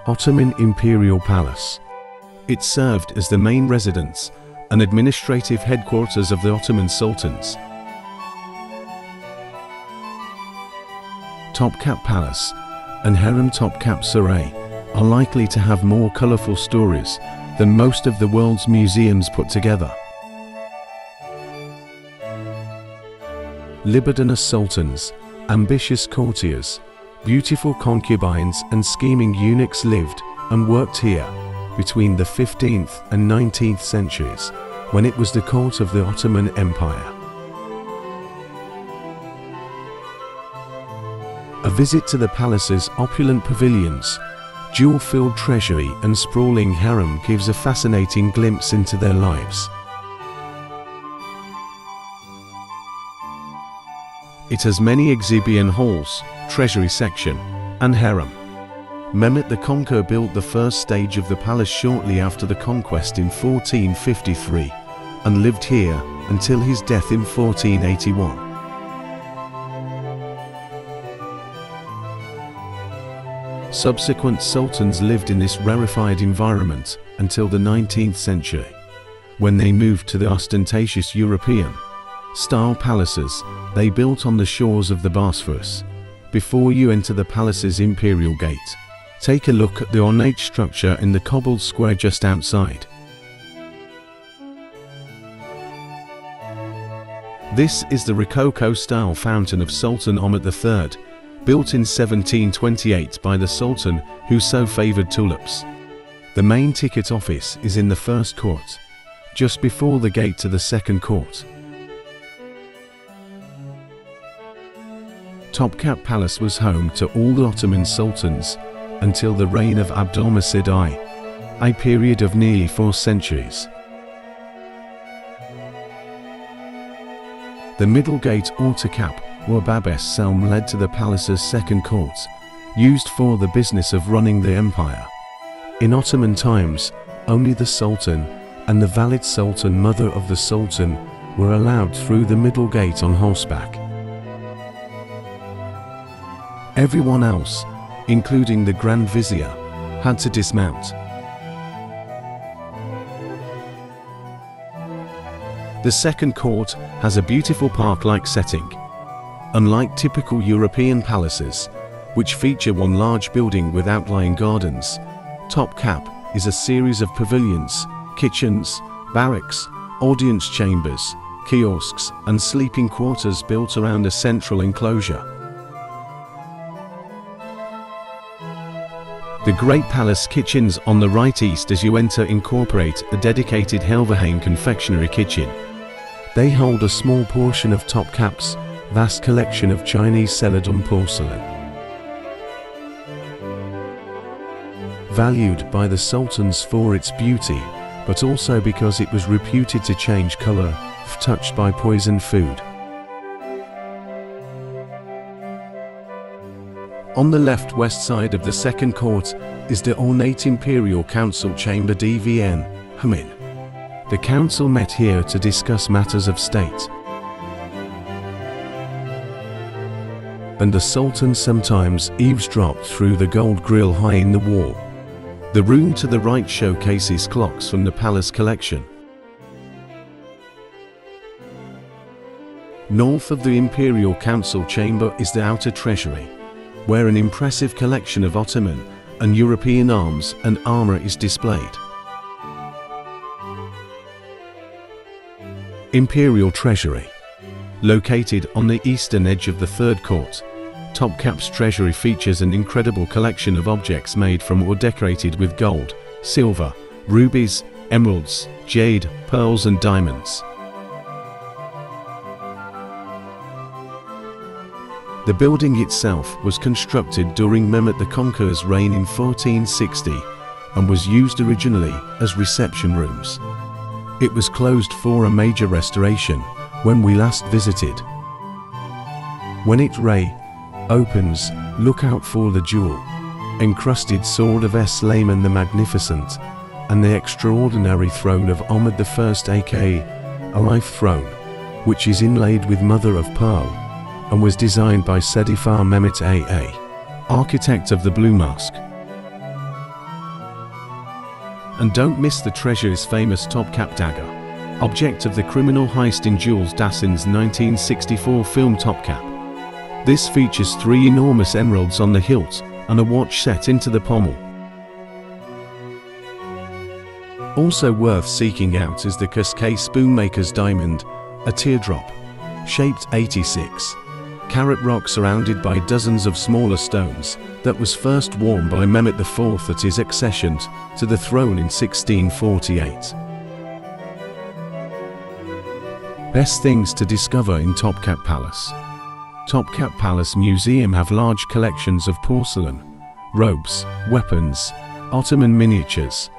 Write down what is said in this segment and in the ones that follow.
Ottoman Imperial Palace. It served as the main residence and administrative headquarters of the Ottoman Sultans. Topkapı Palace and Harem Topkapı Saray are likely to have more colorful stories than most of the world's museums put together. Libidinous sultans, ambitious courtiers, beautiful concubines and scheming eunuchs lived and worked here between the 15th and 19th centuries, when it was the court of the Ottoman Empire. A visit to the palace's opulent pavilions, jewel-filled treasury and sprawling harem gives a fascinating glimpse into their lives. It has many exhibition halls, treasury section, and harem. Mehmet the Conqueror built the first stage of the palace shortly after the conquest in 1453 and lived here until his death in 1481. Subsequent sultans lived in this rarefied environment until the 19th century, when they moved to the ostentatious European-style palaces they built on the shores of the Bosphorus. Before you enter the palace's imperial gate, take a look at the ornate structure in the cobbled square just outside. This is the Rococo-style fountain of Sultan Ahmet III, built in 1728 by the Sultan who so favored tulips. The main ticket office is in the first court, just before the gate to the second court. Topkapı Palace was home to all the Ottoman sultans until the reign of Abdülmecid I, a period of nearly 4 centuries. The middle gate or Topkapı or Babes Selm led to the palace's second court, used for the business of running the empire. In Ottoman times, only the Sultan and the valid Sultan mother of the Sultan were allowed through the middle gate on horseback. Everyone else, including the Grand Vizier, had to dismount. The second court has a beautiful park-like setting. Unlike typical European palaces, which feature one large building with outlying gardens, Topkapı is a series of pavilions, kitchens, barracks, audience chambers, kiosks, and sleeping quarters built around a central enclosure. The Great Palace kitchens on the right east as you enter incorporate a dedicated Helverheim confectionery kitchen. They hold a small portion of Topkapı's vast collection of Chinese Celadon porcelain. Valued by the sultans for its beauty, but also because it was reputed to change color if touched by poisoned food. On the left west side of the second court is the ornate Imperial Council Chamber DVN, HURREM. The council met here to discuss matters of state. And the Sultan sometimes eavesdropped through the gold grille high in the wall. The room to the right showcases clocks from the palace collection. North of the Imperial Council Chamber is the outer treasury, where an impressive collection of Ottoman and European arms and armor is displayed. Imperial Treasury. Located on the eastern edge of the third court, Topkapı's treasury features an incredible collection of objects made from or decorated with gold, silver, rubies, emeralds, jade, pearls and diamonds. The building itself was constructed during Mehmet the Conqueror's reign in 1460 and was used originally as reception rooms. It was closed for a major restoration when we last visited. When it opens, look out for the jewel-encrusted sword of Suleiman the Magnificent and the extraordinary throne of Ahmed I, aka a life throne, which is inlaid with mother of pearl and was designed by Sedifar Mehmet AA, architect of the Blue Mosque. And don't miss the treasure's famous Topkapı dagger, object of the criminal heist in Jules Dassin's 1964 film Topkapı. This features 3 enormous emeralds on the hilt and a watch set into the pommel. Also worth seeking out is the Cascais Spoonmaker's diamond, a teardrop-shaped 86-carat rock surrounded by dozens of smaller stones, that was first worn by Mehmet IV at his accession to the throne in 1648. Best things to discover in Topkapı Palace. Topkapı Palace Museum have large collections of porcelain, robes, weapons, Ottoman miniatures,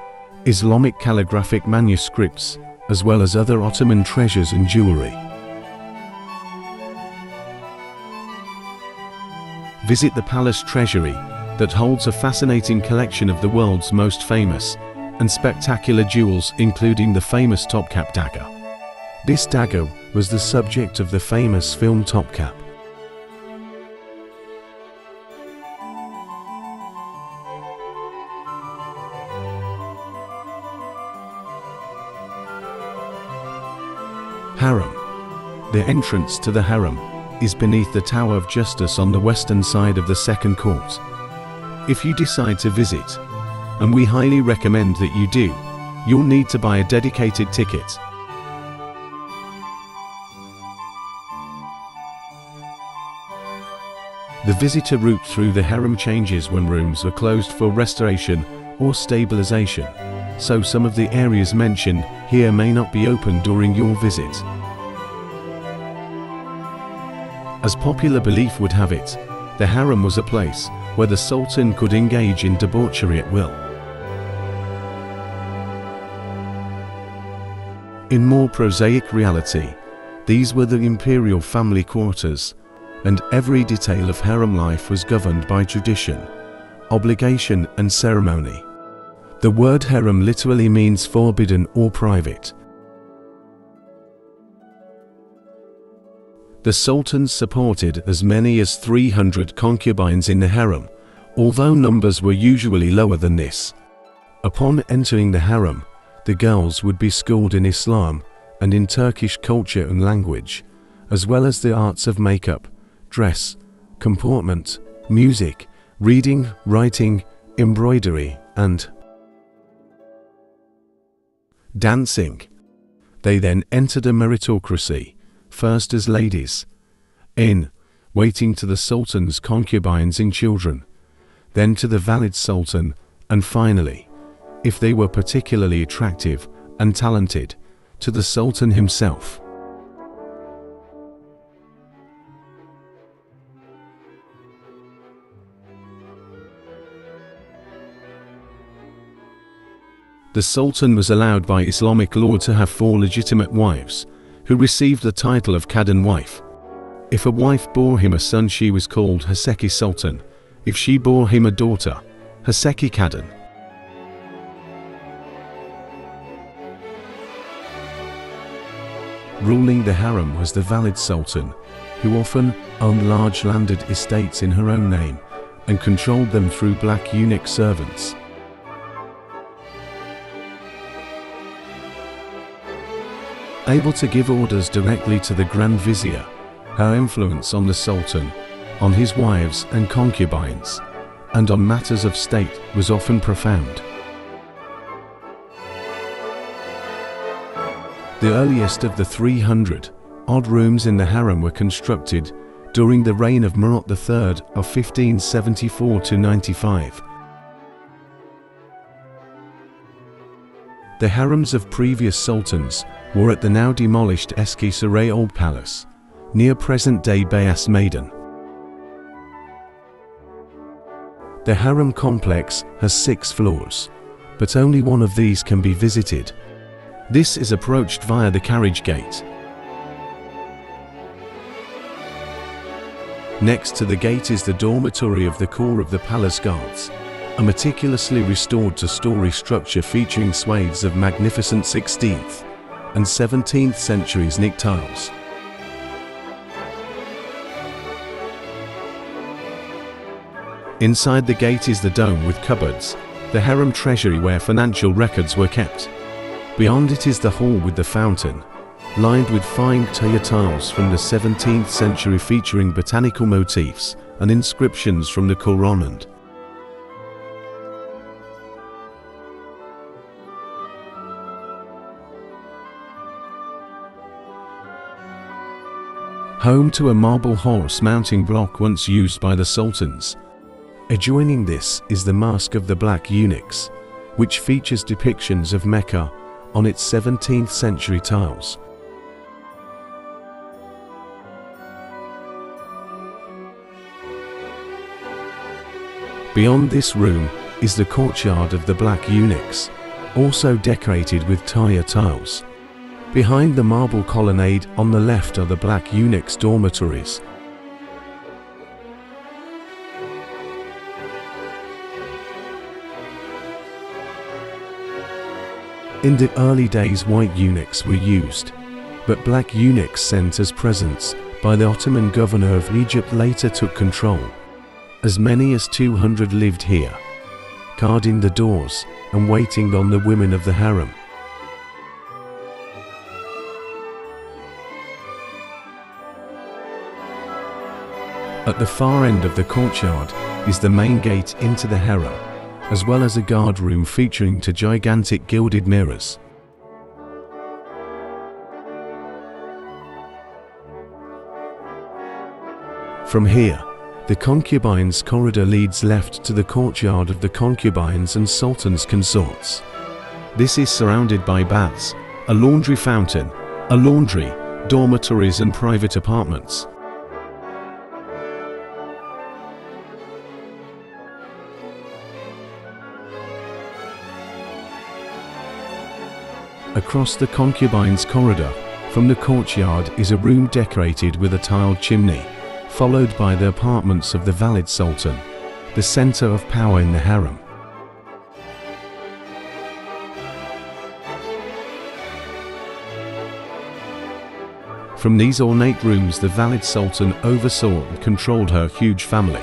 Islamic calligraphic manuscripts, as well as other Ottoman treasures and jewelry. Visit the palace treasury, that holds a fascinating collection of the world's most famous and spectacular jewels, including the famous Topkapı dagger. This dagger was the subject of the famous film Topkapı. Harem. The entrance to the harem is beneath the Tower of Justice on the western side of the second court. If you decide to visit, and we highly recommend that you do, you'll need to buy a dedicated ticket. The visitor route through the harem changes when rooms are closed for restoration or stabilization, so some of the areas mentioned here may not be open during your visit. As popular belief would have it, the harem was a place where the Sultan could engage in debauchery at will. In more prosaic reality, these were the imperial family quarters, and every detail of harem life was governed by tradition, obligation and ceremony. The word harem literally means forbidden or private. The sultans supported as many as 300 concubines in the harem, although numbers were usually lower than this. Upon entering the harem, the girls would be schooled in Islam and in Turkish culture and language, as well as the arts of makeup, dress, comportment, music, reading, writing, embroidery, and dancing. They then entered a meritocracy, first as ladies in waiting to the sultan's concubines and children, then to the valid sultan, and finally, if they were particularly attractive and talented, to the sultan himself. The sultan was allowed by Islamic law to have 4 legitimate wives, who received the title of Kadın wife. If a wife bore him a son, she was called Haseki Sultan. If she bore him a daughter, Haseki Kadın. Ruling the harem was the valid sultan, who often owned large landed estates in her own name and controlled them through black eunuch servants. Able to give orders directly to the Grand Vizier, her influence on the Sultan, on his wives and concubines, and on matters of state was often profound. The earliest of the 300-odd rooms in the harem were constructed during the reign of Murat III of 1574 to 95. The harems of previous sultans were at the now demolished Eski Saray Old Palace, near present-day Beyaz Meydan. The harem complex has 6 floors, but only one of these can be visited. This is approached via the carriage gate. Next to the gate is the dormitory of the Corps of the Palace Guards, a meticulously restored two-story structure featuring swathes of magnificent 16th and 17th centuries nick tiles. Inside the gate is the dome with cupboards, the harem treasury where financial records were kept. Beyond it is the hall with the fountain, lined with fine Taya tiles from the 17th century featuring botanical motifs and inscriptions from the Quran. Home to a marble horse mounting block once used by the sultans. Adjoining this is the Mosque of the Black Eunuchs, which features depictions of Mecca on its 17th century tiles. Beyond this room is the courtyard of the Black Eunuchs, also decorated with Taya tiles. Behind the marble colonnade on the left are the Black Eunuchs' dormitories. In the early days, white eunuchs were used, but black eunuchs sent as presents by the Ottoman governor of Egypt later took control. As many as 200 lived here, guarding the doors and waiting on the women of the harem. At the far end of the courtyard is the main gate into the harem, as well as a guard room featuring two gigantic gilded mirrors. From here, the concubines' corridor leads left to the courtyard of the concubines and sultan's consorts. This is surrounded by baths, a laundry fountain, a laundry, dormitories and private apartments. Across the concubines' corridor, from the courtyard is a room decorated with a tiled chimney, followed by the apartments of the Valid Sultan, the center of power in the harem. From these ornate rooms the Valid Sultan oversaw and controlled her huge family.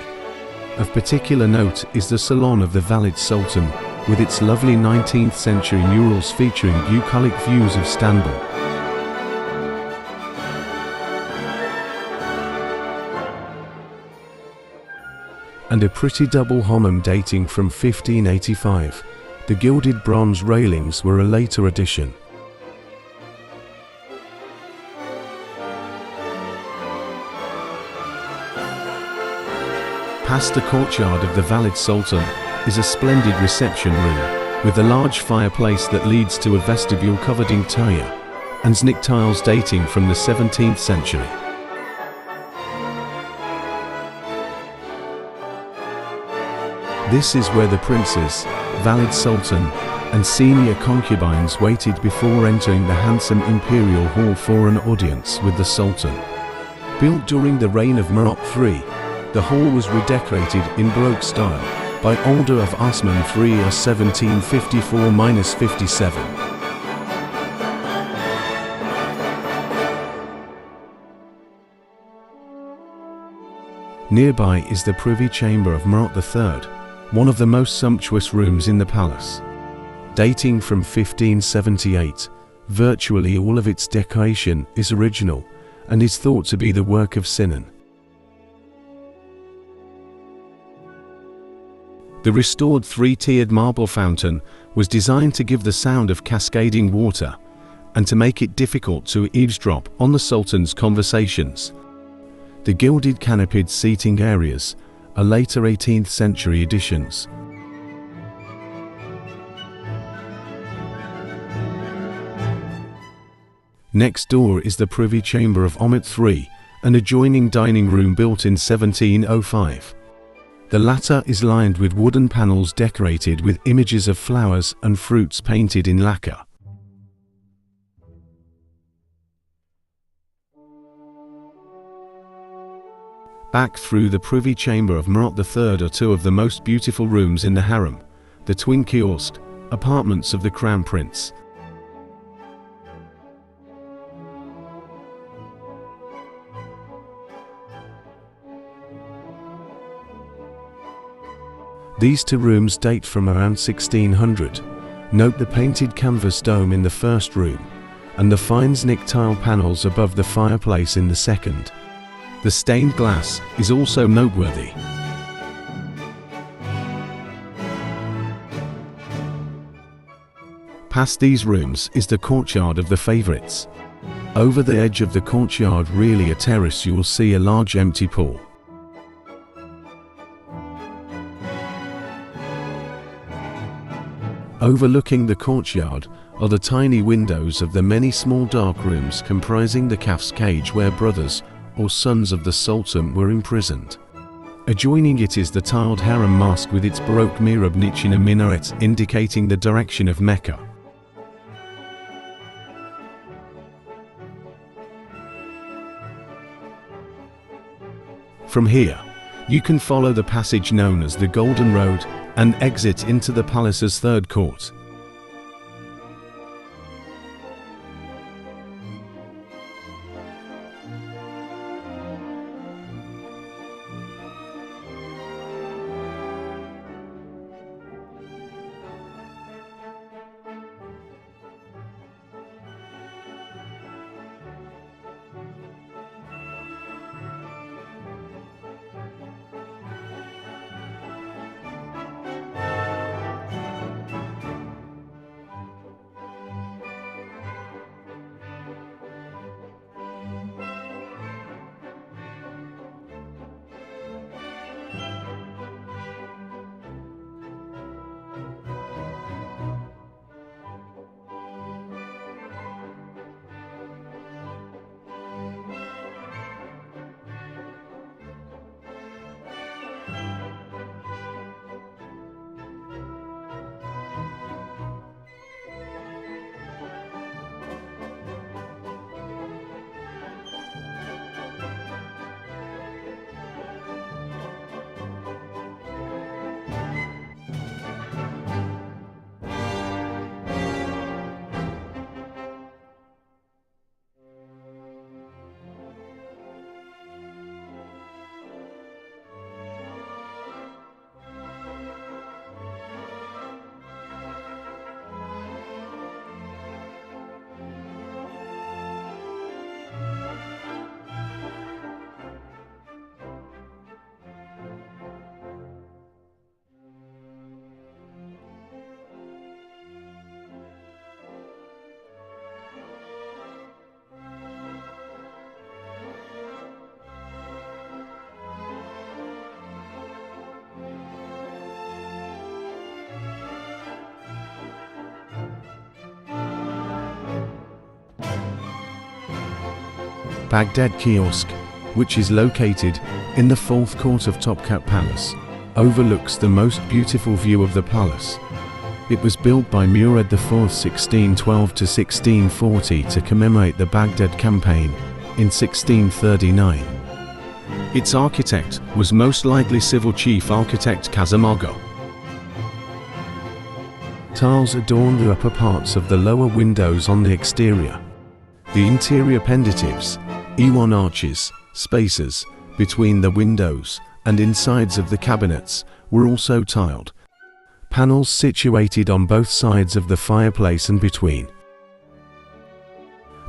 Of particular note is the salon of the Valid Sultan, with its lovely 19th century murals featuring bucolic views of Istanbul. And a pretty double HURREM dating from 1585. The gilded bronze railings were a later addition. Past the courtyard of the Valid Sultan is a splendid reception room, with a large fireplace that leads to a vestibule covered in Taya and Znik tiles dating from the 17th century. This is where the princes, Valid Sultan, and senior concubines waited before entering the handsome imperial hall for an audience with the Sultan. Built during the reign of Murat III, the hall was redecorated in Baroque style by order of Osman III of 1754–57. Nearby is the privy chamber of Murat III, one of the most sumptuous rooms in the palace. Dating from 1578, virtually all of its decoration is original and is thought to be the work of Sinan. The restored three-tiered marble fountain was designed to give the sound of cascading water and to make it difficult to eavesdrop on the Sultan's conversations. The gilded canopied seating areas are later 18th century additions. Next door is the privy chamber of Ahmet III, an adjoining dining room built in 1705. The latter is lined with wooden panels decorated with images of flowers and fruits painted in lacquer. Back through the privy chamber of Murat III are two of the most beautiful rooms in the harem, the twin kiosk apartments of the Crown Prince. These two rooms date from around 1600. Note the painted canvas dome in the first room, and the fine zinc tile panels above the fireplace in the second. The stained glass is also noteworthy. Past these rooms is the courtyard of the favorites. Over the edge of the courtyard, really a terrace, you will see a large empty pool. Overlooking the courtyard are the tiny windows of the many small dark rooms comprising the calf's cage where brothers or sons of the Sultan were imprisoned. Adjoining it is the tiled Harem mosque with its Baroque mihrab niche in a minaret indicating the direction of Mecca. From here, you can follow the passage known as the Golden Road and exit into the palace's third court. Baghdad Kiosk, which is located in the fourth court of Topkapı Palace, overlooks the most beautiful view of the palace. It was built by Murad IV 1612 to 1640 to commemorate the Baghdad campaign in 1639. Its architect was most likely civil chief architect Kazimogo. Tiles adorn the upper parts of the lower windows on the exterior. The interior pendentives, E1 arches, spaces between the windows and insides of the cabinets were also tiled. Panels situated on both sides of the fireplace and between.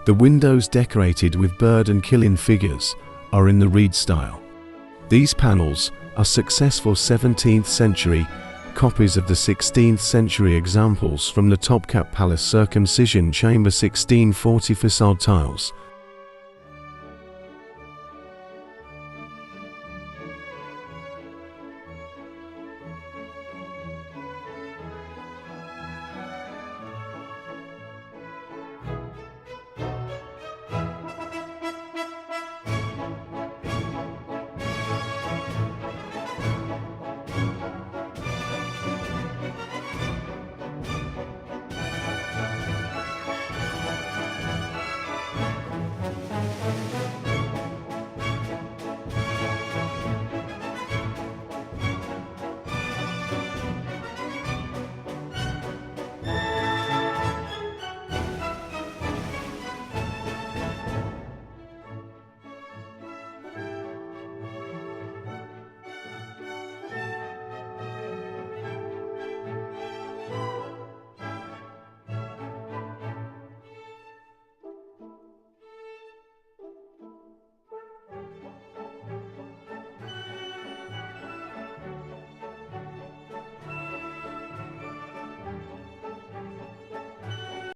The windows decorated with bird and killin figures are in the reed style. These panels are successful 17th century copies of the 16th century examples from the Topkapı Palace circumcision chamber 1640 facade tiles.